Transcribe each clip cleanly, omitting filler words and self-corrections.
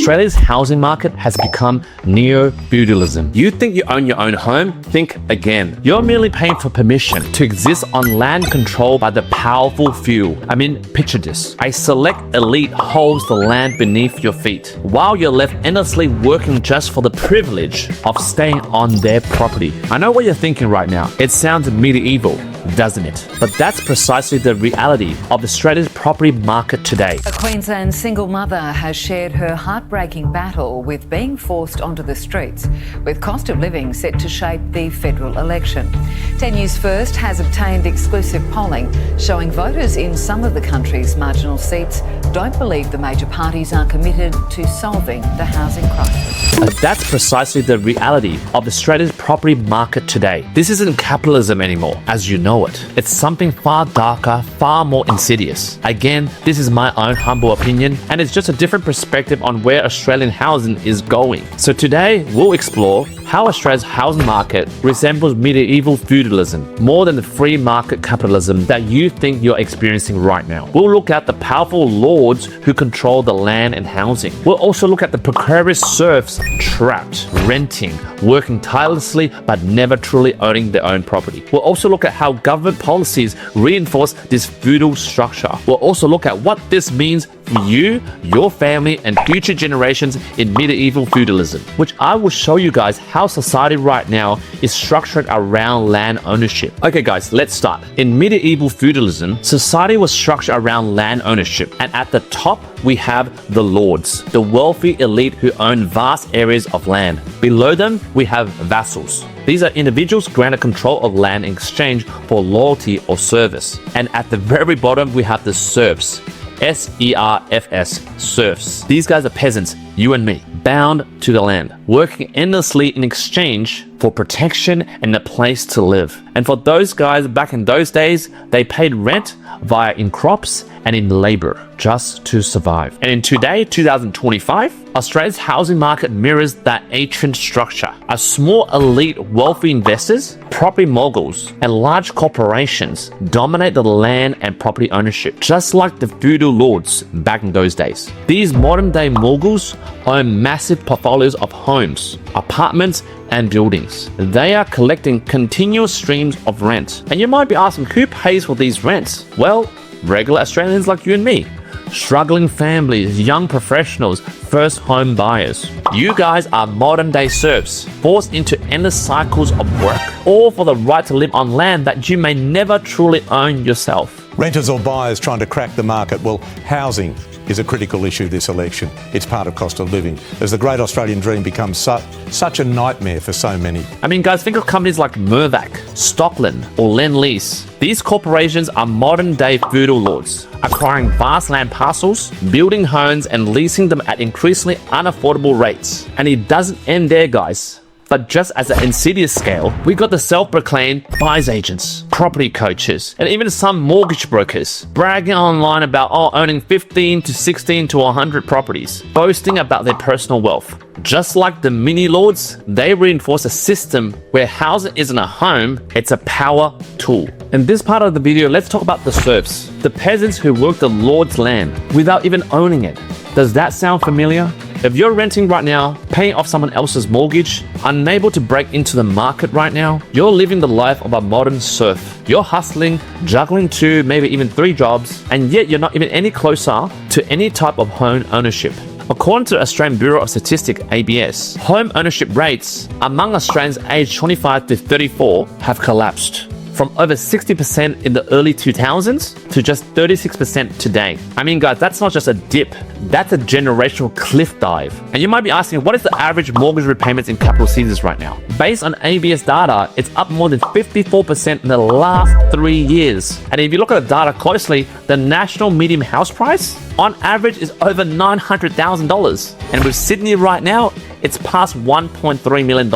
Australia's housing market has become Neo-Feudalism. You think you own your own home? Think again. You're merely paying for permission to exist on land controlled by the powerful few. I mean, picture this. A select elite holds the land beneath your feet, while you're left endlessly working just for the privilege of staying on their property. I know what you're thinking right now. It sounds medieval, doesn't it? But that's precisely the reality of Australia's property market today. A Queensland single mother has shared her heartbreaking battle with being forced onto the streets, with cost of living set to shape the federal election. 10 News First has obtained exclusive polling showing voters in some of the country's marginal seats don't believe the major parties are committed to solving the housing crisis. But that's precisely the reality of Australia's property market today. This isn't capitalism anymore, as you know it. It's something far darker, far more insidious. Again, this is my own humble opinion, and it's just a different perspective on where Australian housing is going. So today, we'll explore how Australia's housing market resembles medieval feudalism more than the free market capitalism that you think you're experiencing right now. We'll look at the powerful lords who control the land and housing. We'll also look at the precarious serfs trapped, renting, working tirelessly but never truly owning their own property. We'll also look at how government policies reinforce this feudal structure. We'll also look at what this means for you, your family, and future generations in medieval feudalism, which I will show you guys how society right now is structured around land ownership. Okay guys, let's start. In medieval feudalism, society was structured around land ownership, and at the top we have the lords, the wealthy elite who own vast areas of land. Below them we have vassals. These are individuals granted control of land in exchange for loyalty or service. And at the very bottom we have the serfs. S-E-R-F-S, serfs. These guys are peasants, you and me, bound to the land, working endlessly in exchange for protection and a place to live. And for those guys back in those days, they paid rent via in crops and in labor just to survive. And in today, 2025, Australia's housing market mirrors that ancient structure. A small elite wealthy investors, property moguls, and large corporations dominate the land and property ownership, just like the feudal lords back in those days. These modern-day moguls own massive portfolios of homes, apartments, and buildings. They are collecting continuous streams of rent. And you might be asking, who pays for these rents? Well, regular Australians like you and me. Struggling families, young professionals, first home buyers. You guys are modern day serfs, forced into endless cycles of work, all for the right to live on land that you may never truly own yourself. Renters or buyers trying to crack the market. Well, housing is a critical issue this election. It's part of cost of living, as the great Australian dream becomes such a nightmare for so many. I mean, guys, think of companies like Mirvac, Stockland, or Lend-Lease. These corporations are modern-day feudal lords, acquiring vast land parcels, building homes, and leasing them at increasingly unaffordable rates. And it doesn't end there, guys. But just as an insidious scale, we got the self-proclaimed buyer's agents, property coaches, and even some mortgage brokers bragging online about owning 15 to 16 to 100 properties, boasting about their personal wealth. Just like the mini lords, they reinforce a system where housing isn't a home, it's a power tool. In this part of the video, let's talk about the serfs, the peasants who work the lord's land without even owning it. Does that sound familiar? If you're renting right now, paying off someone else's mortgage, unable to break into the market right now, you're living the life of a modern serf. You're hustling, juggling 2, maybe even 3 jobs, and yet you're not even any closer to any type of home ownership. According to the Australian Bureau of Statistics, ABS, home ownership rates among Australians aged 25 to 34 have collapsed, from over 60% in the early 2000s to just 36% today. I mean, guys, that's not just a dip, that's a generational cliff dive. And you might be asking, what is the average mortgage repayments in capital cities right now? Based on ABS data, it's up more than 54% in the last 3 years. And if you look at the data closely, the national median house price on average is over $900,000. And with Sydney right now, it's past $1.3 million.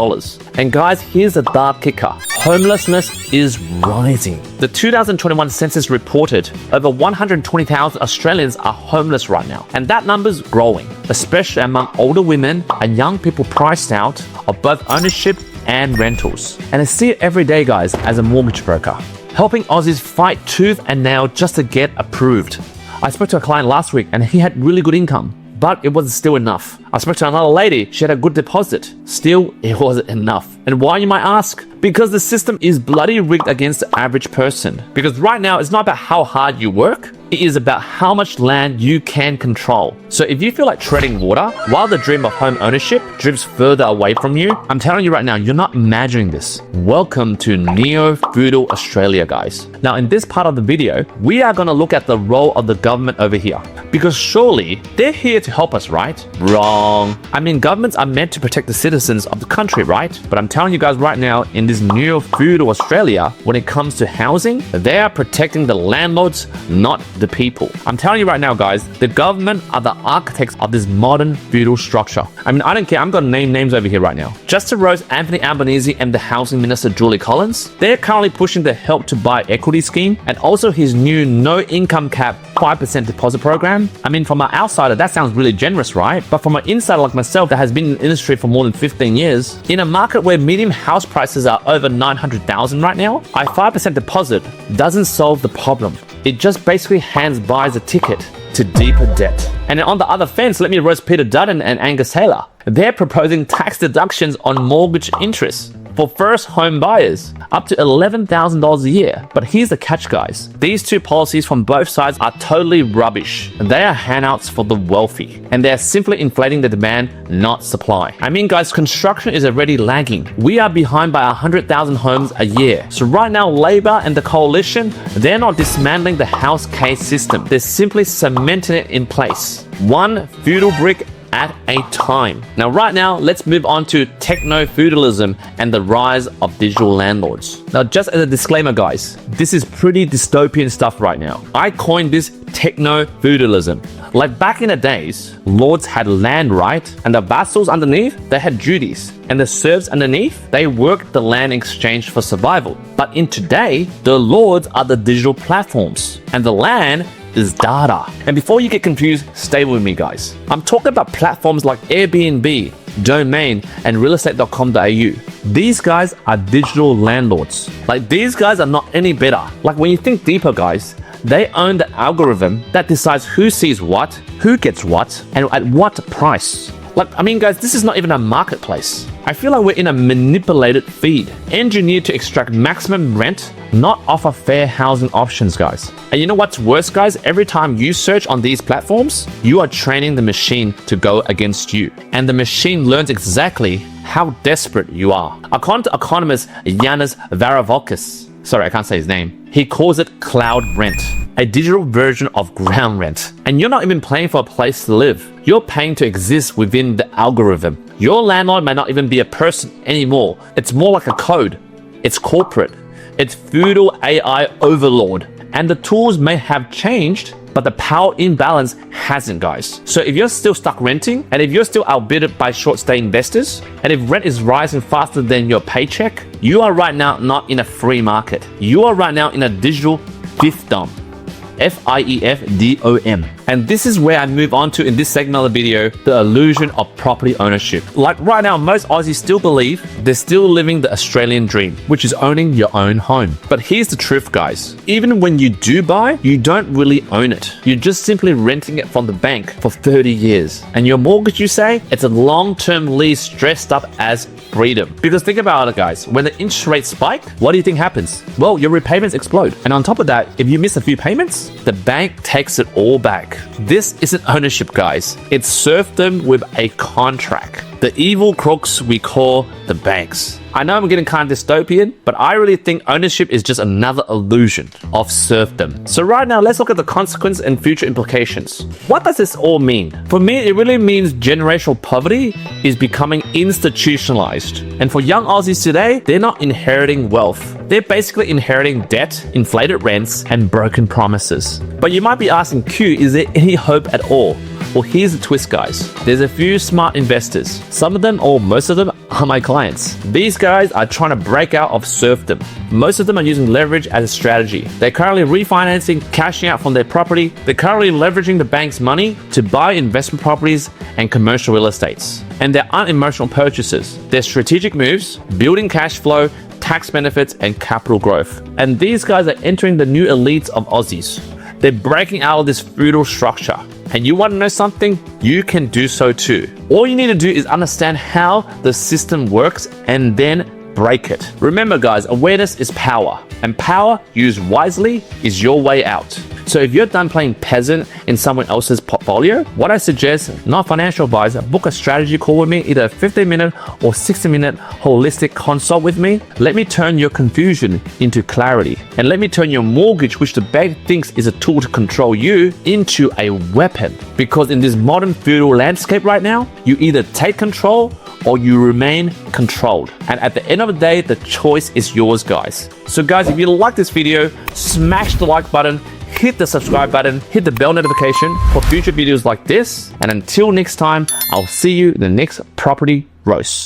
And guys, here's the dark kicker. Homelessness is rising. The 2021 census reported over 120,000 Australians are homeless right now. And that number's growing, especially among older women and young people priced out of both ownership and rentals. And I see it every day, guys, as a mortgage broker, helping Aussies fight tooth and nail just to get approved. I spoke to a client last week and he had really good income, but it wasn't still enough. I spoke to another lady, she had a good deposit. Still, it wasn't enough. And why, you might ask? Because the system is bloody rigged against the average person. Because right now, it's not about how hard you work, it is about how much land you can control. So if you feel like treading water while the dream of home ownership drifts further away from you, I'm telling you right now, you're not imagining this. Welcome to Neo-Feudal Australia, guys. Now, in this part of the video, we are going to look at the role of the government over here. Because surely, they're here to help us, right? Wrong. I mean, governments are meant to protect the citizens of the country, right? But I'm telling you guys right now, in this Neo-Feudal Australia, when it comes to housing, they are protecting the landlords, not the people. I'm telling you right now, guys, the government are the architects of this modern feudal structure. I mean, I don't care. I'm going to name names over here right now. Just to roast Anthony Albanese and the Housing Minister Julie Collins, they're currently pushing the Help to Buy equity scheme and also his new no income cap 5% deposit program. I mean, from an outsider, that sounds really generous, right? But from an insider like myself that has been in the industry for more than 15 years, in a market where median house prices are over 900,000 right now, a 5% deposit doesn't solve the problem. It just basically hands buyers a ticket to deeper debt. And then on the other fence, let me roast Peter Dutton and Angus Taylor. They're proposing tax deductions on mortgage interest for first home buyers, up to $11,000 a year. But here's the catch, guys. These two policies from both sides are totally rubbish. They are handouts for the wealthy, and they're simply inflating the demand, not supply. I mean, guys, construction is already lagging. We are behind by 100,000 homes a year. So right now, Labor and the coalition, they're not dismantling the house caste system. They're simply cementing it in place. One feudal brick at a time. Now, right now, let's move on to techno-feudalism and the rise of digital landlords. Now, just as a disclaimer, guys, this is pretty dystopian stuff right now. I coined this techno-feudalism. Like back in the days, lords had land, right? And the vassals underneath, they had duties. And the serfs underneath, they worked the land in exchange for survival. But in today, the lords are the digital platforms, and the land is data. And before you get confused, stay with me, guys. I'm talking about platforms like Airbnb, Domain, and realestate.com.au. These guys are digital landlords. Like, these guys are not any better. Like, when you think deeper, guys, they own the algorithm that decides who sees what, who gets what, and at what price. Like, I mean, guys, this is not even a marketplace. I feel like we're in a manipulated feed, engineered to extract maximum rent, not offer fair housing options, guys. And you know what's worse, guys? Every time you search on these platforms, you are training the machine to go against you. And the machine learns exactly how desperate you are. According to economist Yanis Varoufakis, sorry, I can't say his name, he calls it cloud rent, a digital version of ground rent. And you're not even paying for a place to live. You're paying to exist within the algorithm. Your landlord may not even be a person anymore. It's more like a code. It's corporate. It's feudal AI overlord. And the tools may have changed, but the power imbalance hasn't, guys. So if you're still stuck renting, and if you're still outbidded by short-stay investors, and if rent is rising faster than your paycheck, you are right now not in a free market. You are right now in a digital fiefdom. F-I-E-F-D-O-M. And this is where I move on to, in this segment of the video, the illusion of property ownership. Like right now, most Aussies still believe they're still living the Australian dream, which is owning your own home. But here's the truth, guys. Even when you do buy, you don't really own it. You're just simply renting it from the bank for 30 years. And your mortgage, you say, it's a long-term lease dressed up as freedom. Because think about it, guys. When the interest rates spike, what do you think happens? Well, your repayments explode. And on top of that, if you miss a few payments, the bank takes it all back. This isn't ownership, guys. It's serfdom with a contract. The evil crooks we call the banks. I know I'm getting kind of dystopian, but I really think ownership is just another illusion of serfdom. So right now, let's look at the consequence and future implications. What does this all mean? For me, it really means generational poverty is becoming institutionalized. And for young Aussies today, they're not inheriting wealth. They're basically inheriting debt, inflated rents, and broken promises. But you might be asking, Q, is there any hope at all? Well, here's the twist, guys. There's a few smart investors. Some of them, or most of them, are my clients. These guys are trying to break out of serfdom. Most of them are using leverage as a strategy. They're currently refinancing, cashing out from their property. They're currently leveraging the bank's money to buy investment properties and commercial real estates. And they're unemotional purchases. They're strategic moves, building cash flow, tax benefits, and capital growth. And these guys are entering the new elites of Aussies. They're breaking out of this feudal structure. And you want to know something? You can do so too. All you need to do is understand how the system works and then break it. Remember guys, awareness is power, and power used wisely is your way out. So if you're done playing peasant in someone else's portfolio, what I suggest, not financial advisor, book a strategy call with me, either a 15-minute or 60-minute holistic consult with me. Let me turn your confusion into clarity, and let me turn your mortgage, which the bank thinks is a tool to control you, into a weapon. Because in this modern feudal landscape right now, you either take control or you remain controlled. And at the end of the day, the choice is yours, guys. So guys, if you like this video, smash the like button, hit the subscribe button, hit the bell notification for future videos like this. And until next time, I'll see you in the next Property Roast.